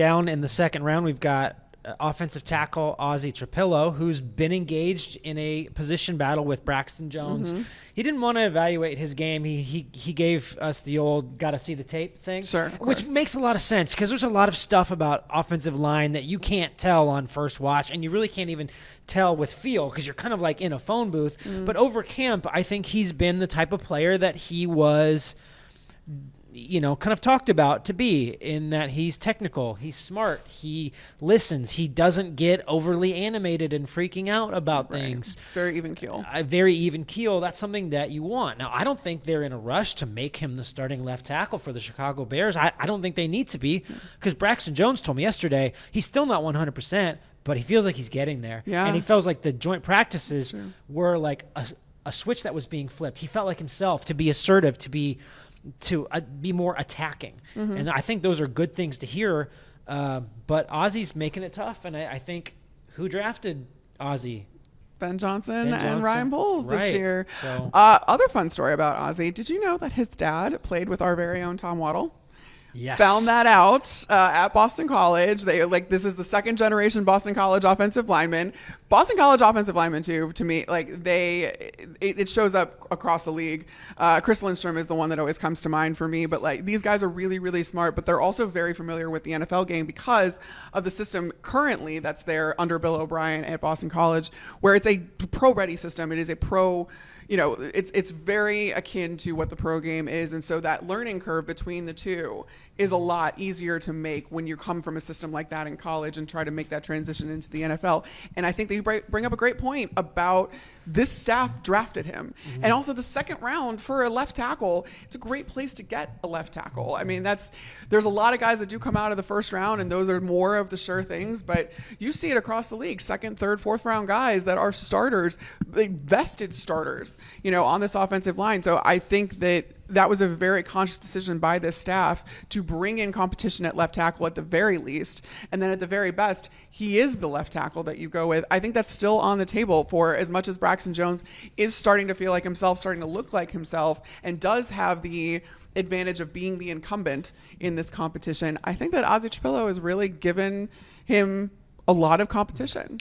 Down in the second round, we've got offensive tackle Ozzy Trapilo, who's been engaged in a position battle with Braxton Jones. He didn't want to evaluate his game. He gave us the old "gotta see the tape" thing, which makes a lot of sense because there's a lot of stuff about offensive line that you can't tell on first watch, and you really can't even tell with feel because you're kind of like in a phone booth. But over camp, I think he's been the type of player that he was, kind of talked about to be, in that he's technical, he's smart, he listens, he doesn't get overly animated and freaking out about things. Very even keel. Very even keel. That's something that you want. Now, I don't think they're in a rush to make him the starting left tackle for the Chicago Bears. I don't think they need to be, because Braxton Jones told me yesterday he's still not 100%, but he feels like he's getting there. Yeah. And he feels like the joint practices were like a switch that was being flipped. He felt like himself, to be assertive, to be more attacking. And I think those are good things to hear. But Ozzy's making it tough. And I think who drafted Ozzy? Ben Johnson and Ryan Poles this year. So. Other fun story about Ozzy. Did you know that his dad played with our very own Tom Waddle? Yes. Found that out at Boston College. This is the second generation Boston College offensive lineman. Boston College offensive linemen too, to me, it shows up across the league. Chris Lindstrom is the one that always comes to mind for me, but these guys are really, really smart, but they're also very familiar with the NFL game because of the system currently that's there under Bill O'Brien at Boston College, where it's a pro-ready system. It is a pro, it's very akin to what the pro game is. And so that learning curve between the two is a lot easier to make when you come from a system like that in college and try to make that transition into the NFL. And I think they bring up a great point about this staff drafted him. And also the second round for a left tackle, it's a great place to get a left tackle. I mean, there's a lot of guys that do come out of the first round, and those are more of the sure things, but you see it across the league, second, third, fourth round guys that are starters, vested starters, on this offensive line. So I think that was a very conscious decision by this staff to bring in competition at left tackle at the very least. And then at the very best, he is the left tackle that you go with. I think that's still on the table for as much as Braxton Jones is starting to feel like himself, starting to look like himself, and does have the advantage of being the incumbent in this competition. I think that Ozzy Trapilo has really given him a lot of competition.